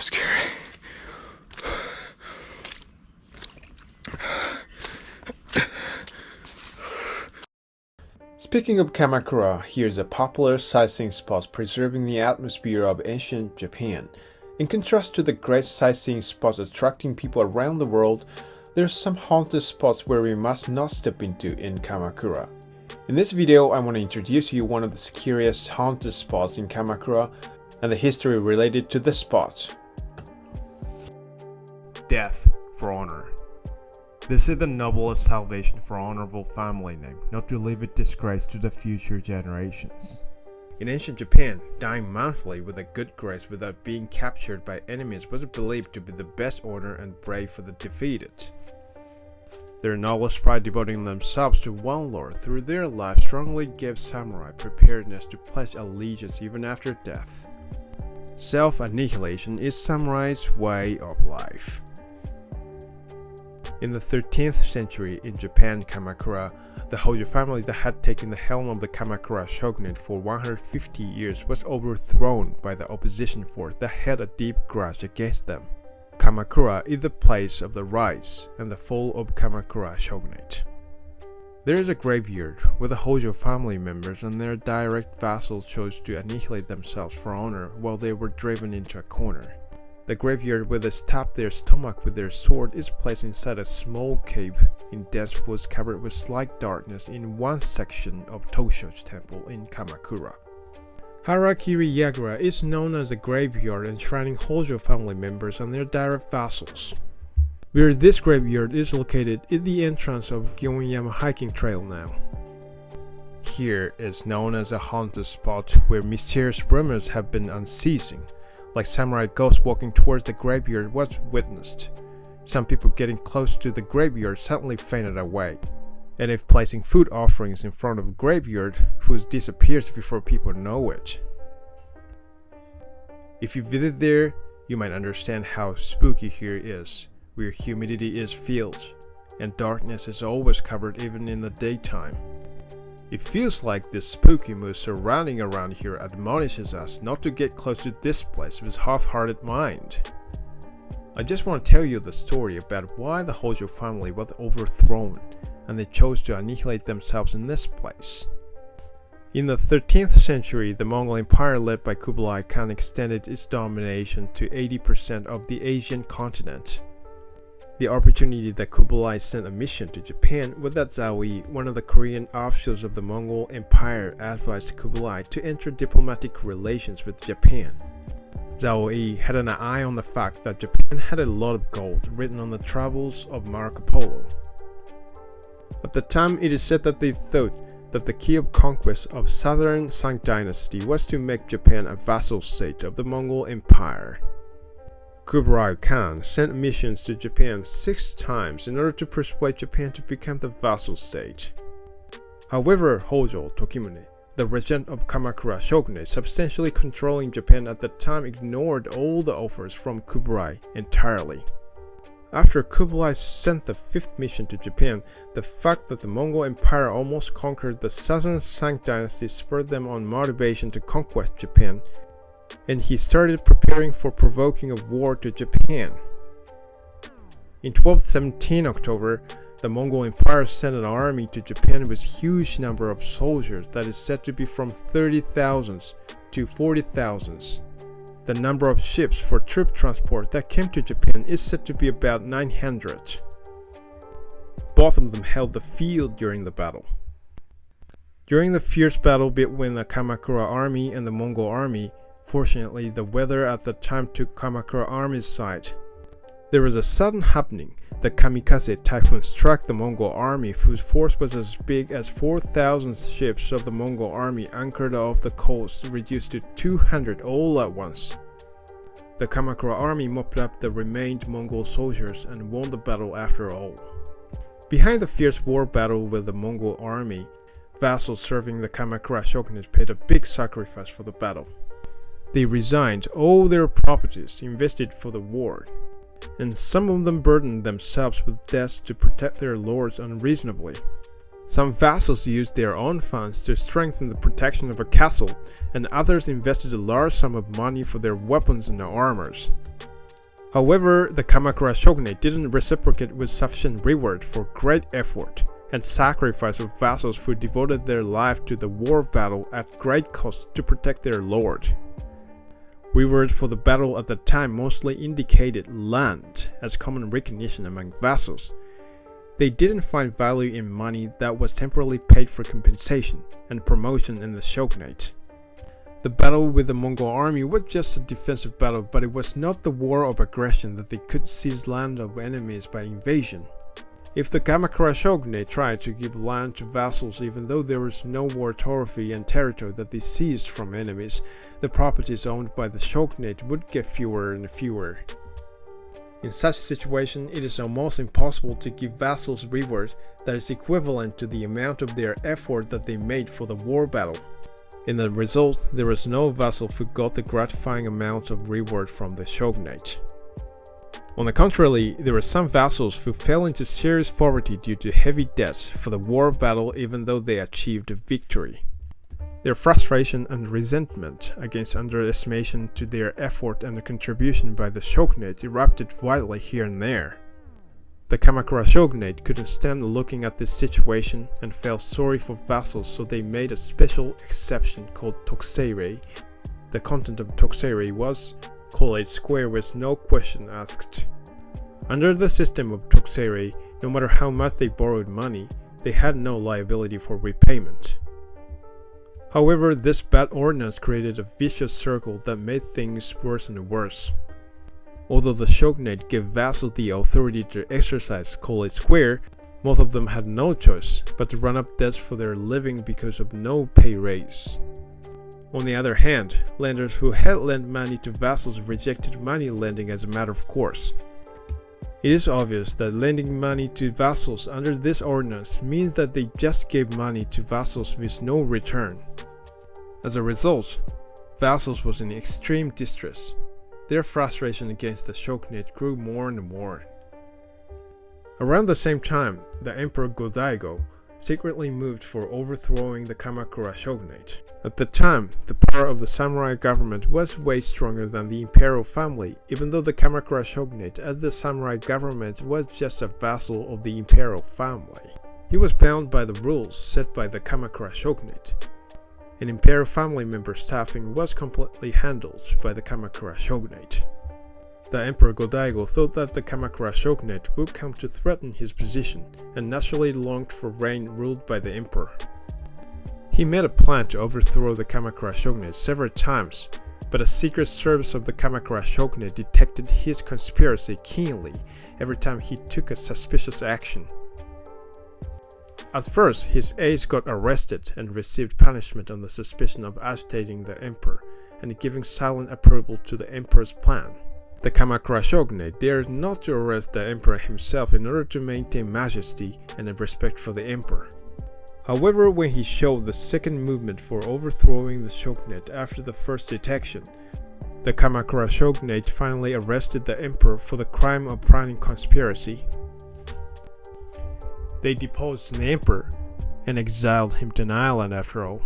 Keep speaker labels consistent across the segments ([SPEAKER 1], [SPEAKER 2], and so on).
[SPEAKER 1] scary. Speaking of Kamakura, here's a popular sightseeing spot preserving the atmosphere of ancient Japan. In contrast to the great sightseeing spots attracting people around the world, there's some haunted spots where we must not step into in Kamakura. In this video, I want to introduce you one of the scariest haunted spots in Kamakura and the history related to the spot.
[SPEAKER 2] Death for honor. This is the noblest salvation for honorable family name, not to leave it disgrace to the future generations. In ancient Japan, dying manfully with a good grace without being captured by enemies was believed to be the best honor and brave for the defeated. Their noblest pride devoting themselves to one lord through their life strongly gave samurai preparedness to pledge allegiance even after death. Self-annihilation is samurai's way of life. In the 13th century in Japan, Kamakura, the Hojo family that had taken the helm of the Kamakura Shogunate for 150 years was overthrown by the opposition force that had a deep grudge against them. Kamakura is the place of the rise and the fall of Kamakura Shogunate. There is a graveyard where the Hojo family members and their direct vassals chose to annihilate themselves for honor while they were driven into a corner. The graveyard where they stabbed their stomach with their sword is placed inside a small cave in dense woods covered with slight darkness in one section of Tosho's temple in Kamakura. Harakiri Yagura is known as a graveyard enshrining Hojo family members and their direct vassals. Where this graveyard is located is the entrance of Gyonyama hiking trail now. Here is known as a haunted spot where mysterious rumors have been unceasing. Like samurai ghosts walking towards the graveyard was witnessed. Some people getting close to the graveyard suddenly fainted away. And if placing food offerings in front of the graveyard, food disappears before people know it. If you visit there, you might understand how spooky here is, where humidity is filled, and darkness is always covered even in the daytime. It feels like this spooky mood surrounding around here admonishes us not to get close to this place with half-hearted mind. I just want to tell you the story about why the Hojo family was overthrown and they chose to annihilate themselves in this place. In the 13th century, the Mongol Empire led by Kublai Khan extended its domination to 80% of the Asian continent. The opportunity that Kublai sent a mission to Japan was that Zhao Yi, one of the Korean offshoots of the Mongol Empire, advised Kublai to enter diplomatic relations with Japan. Zhao Yi had an eye on the fact that Japan had a lot of gold written on the travels of Marco Polo. At the time, it is said that they thought that the key of conquest of southern Song dynasty was to make Japan a vassal state of the Mongol Empire. Kublai Khan sent missions to Japan 6 times in order to persuade Japan to become the vassal state. However, Hojo Takatoki, the regent of Kamakura Shogunate, substantially controlling Japan at the time, ignored all the offers from Kublai entirely. After Kublai sent the 5th mission to Japan, the fact that the Mongol Empire almost conquered the southern Song dynasty spurred them on motivation to conquest Japan, and he started preparing for provoking a war to Japan. In 1217 October, the Mongol Empire sent an army to Japan with a huge number of soldiers that is said to be from 30,000 to 40,000. The number of ships for troop transport that came to Japan is said to be about 900. Both of them held the field during the battle. During the fierce battle between the Kamakura army and the Mongol army, fortunately, the weather at the time took Kamakura army's side. There was a sudden happening. The kamikaze typhoon struck the Mongol army, whose force was as big as 4,000 ships of the Mongol army anchored off the coast, reduced to 200 all at once. The Kamakura army mopped up the remained Mongol soldiers and won the battle after all. Behind the fierce war battle with the Mongol army, vassals serving the Kamakura Shogunate paid a big sacrifice for the battle. They resigned all their properties invested for the war, and some of them burdened themselves with debts to protect their lords unreasonably. Some vassals used their own funds to strengthen the protection of a castle, and others invested a large sum of money for their weapons and armors. However, the Kamakura Shogunate didn't reciprocate with sufficient reward for great effort and sacrifice of vassals who devoted their life to the war battle at great cost to protect their lord. Reward for the battle at the time mostly indicated land as common recognition among vassals. They didn't find value in money that was temporarily paid for compensation and promotion in the shogunate. The battle with the Mongol army was just a defensive battle, but it was not the war of aggression that they could seize land of enemies by invasion. If the Kamakura Shogunate tried to give land to vassals even though there was no war trophy and territory that they seized from enemies, the properties owned by the shogunate would get fewer and fewer. In such a situation, it is almost impossible to give vassals reward that is equivalent to the amount of their effort that they made for the war battle. In the result, there was no vassal who got the gratifying amount of reward from the shogunate. On the contrary, there were some vassals who fell into serious poverty due to heavy debts for the war battle even though they achieved a victory. Their frustration and resentment against underestimation to their effort and the contribution by the shogunate erupted widely here and there. The Kamakura Shogunate couldn't stand looking at this situation and felt sorry for vassals, so they made a special exception called Tokuseirei. The content of Tokuseirei was, call it square with no question asked. Under the system of Tokuseirei, no matter how much they borrowed money, they had no liability for repayment. However, this bad ordinance created a vicious circle that made things worse and worse. Although the shogunate gave vassals the authority to exercise call it square, most of them had no choice but to run up debts for their living because of no pay raise. On the other hand, lenders who had lent money to vassals rejected money lending as a matter of course. It is obvious that lending money to vassals under this ordinance means that they just gave money to vassals with no return. As a result, vassals was in extreme distress. Their frustration against the shogunate grew more and more. Around the same time, the Emperor Go-Daigo secretly moved for overthrowing the Kamakura Shogunate. At the time, the power of the samurai government was way stronger than the imperial family, even though the Kamakura Shogunate as the samurai government was just a vassal of the imperial family. He was bound by the rules set by the Kamakura Shogunate. An imperial family member staffing was completely handled by the Kamakura Shogunate. The Emperor Go-Daigo thought that the Kamakura Shogunate would come to threaten his position and naturally longed for reign ruled by the emperor. He made a plan to overthrow the Kamakura Shogunate several times, but a secret service of the Kamakura Shogunate detected his conspiracy keenly every time he took a suspicious action. At first, his aides got arrested and received punishment on the suspicion of agitating the emperor and giving silent approval to the emperor's plan. The Kamakura Shogunate dared not to arrest the emperor himself in order to maintain majesty and a respect for the emperor. However, when he showed the second movement for overthrowing the shogunate after the first detection, the Kamakura Shogunate finally arrested the emperor for the crime of planning conspiracy. They deposed the emperor and exiled him to an island after all.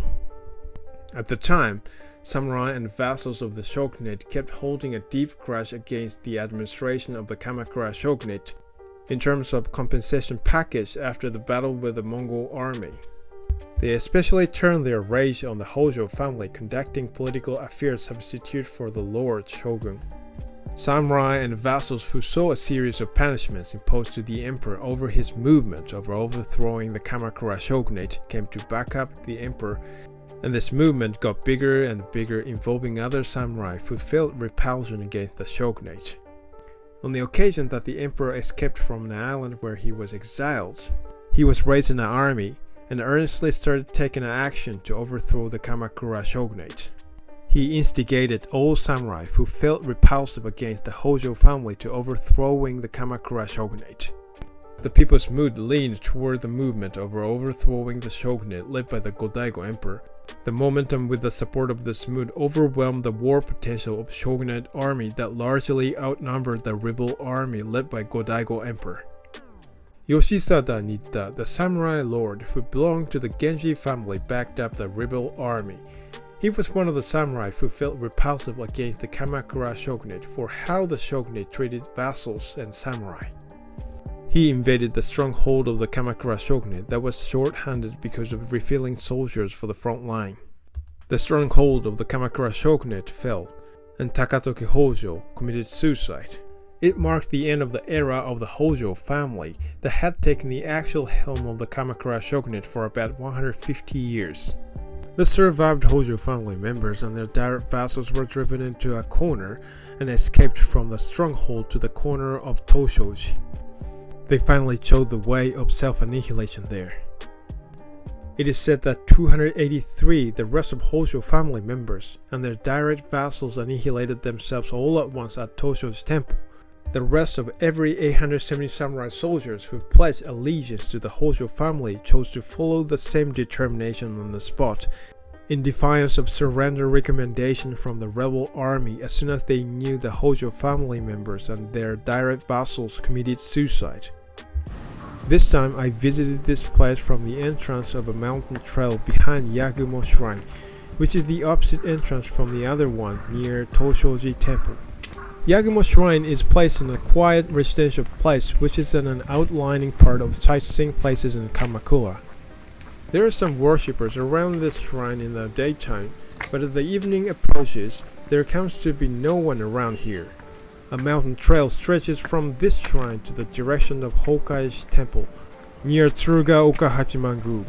[SPEAKER 2] At the time, samurai and vassals of the shogunate kept holding a deep grudge against the administration of the Kamakura Shogunate in terms of compensation package after the battle with the Mongol army. They especially turned their rage on the Hojo family conducting political affairs substitute for the Lord Shogun. Samurai and vassals who saw a series of punishments imposed to the emperor over his movement of overthrowing the Kamakura Shogunate came to back up the emperor, and this movement got bigger and bigger, involving other samurai who felt repulsion against the shogunate. On the occasion that the emperor escaped from an island where he was exiled, he was raised in an army and earnestly started taking action to overthrow the Kamakura Shogunate. He instigated all samurai who felt repulsive against the Hojo family to overthrowing the Kamakura Shogunate. The people's mood leaned toward the movement of overthrowing the shogunate led by the Go-Daigo emperor. The momentum with the support of this mood overwhelmed the war potential of shogunate army that largely outnumbered the rebel army led by Go-Daigo emperor. Yoshisada Nitta, the samurai lord who belonged to the Genji family, backed up the rebel army. He was one of the samurai who felt repulsive against the Kamakura Shogunate for how the shogunate treated vassals and samurai. He invaded the stronghold of the Kamakura Shogunate that was short-handed because of refilling soldiers for the front line. The stronghold of the Kamakura Shogunate fell, and Takatoki Hojo committed suicide. It marked the end of the era of the Hojo family that had taken the actual helm of the Kamakura Shogunate for about 150 years. The survived Hojo family members and their direct vassals were driven into a corner and escaped from the stronghold to the corner of Toshoji. They finally chose the way of self-annihilation there. It is said that 283, the rest of Hojo family members, and their direct vassals annihilated themselves all at once at Tosho's temple. The rest of every 870 samurai soldiers who pledged allegiance to the Hojo family chose to follow the same determination on the spot, in defiance of surrender recommendation from the rebel army as soon as they knew the Hojo family members and their direct vassals committed suicide. This time I visited this place from the entrance of a mountain trail behind Yagumo Shrine, which is the opposite entrance from the other one near Toshoji Temple. Yagumo Shrine is placed in a quiet residential place which is an outlining part of sightseeing places in Kamakura. There are some worshippers around this shrine in the daytime, but as the evening approaches, there comes to be no one around here. A mountain trail stretches from this shrine to the direction of Hokaiji Temple, near Tsuruga Okahachiman-gu.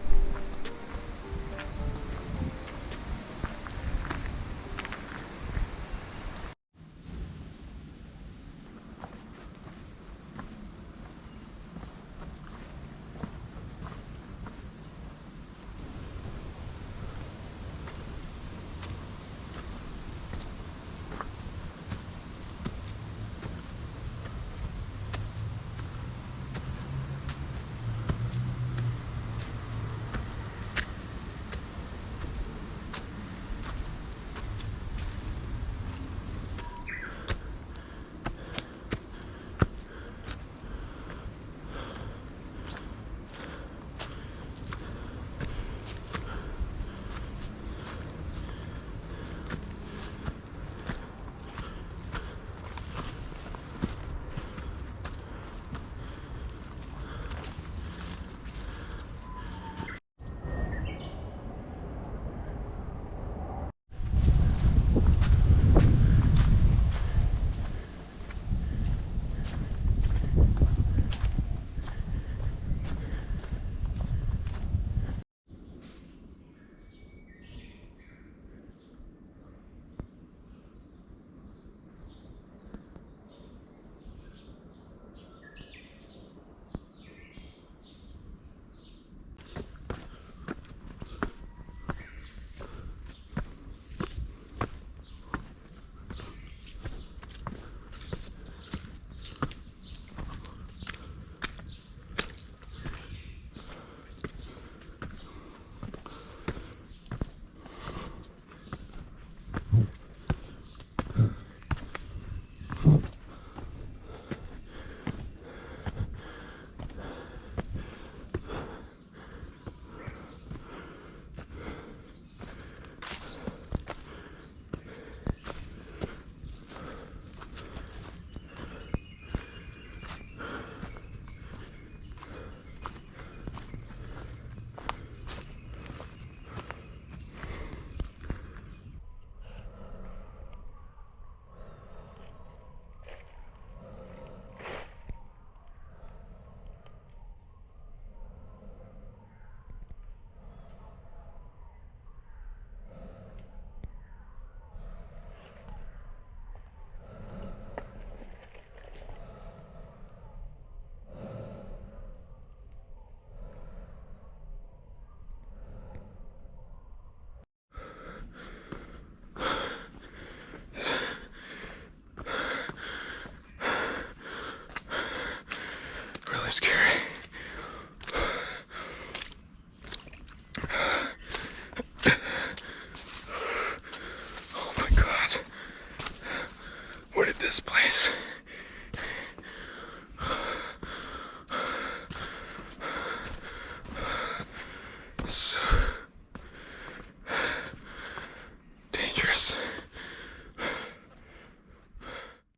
[SPEAKER 1] Scary. Oh my god. What is this place?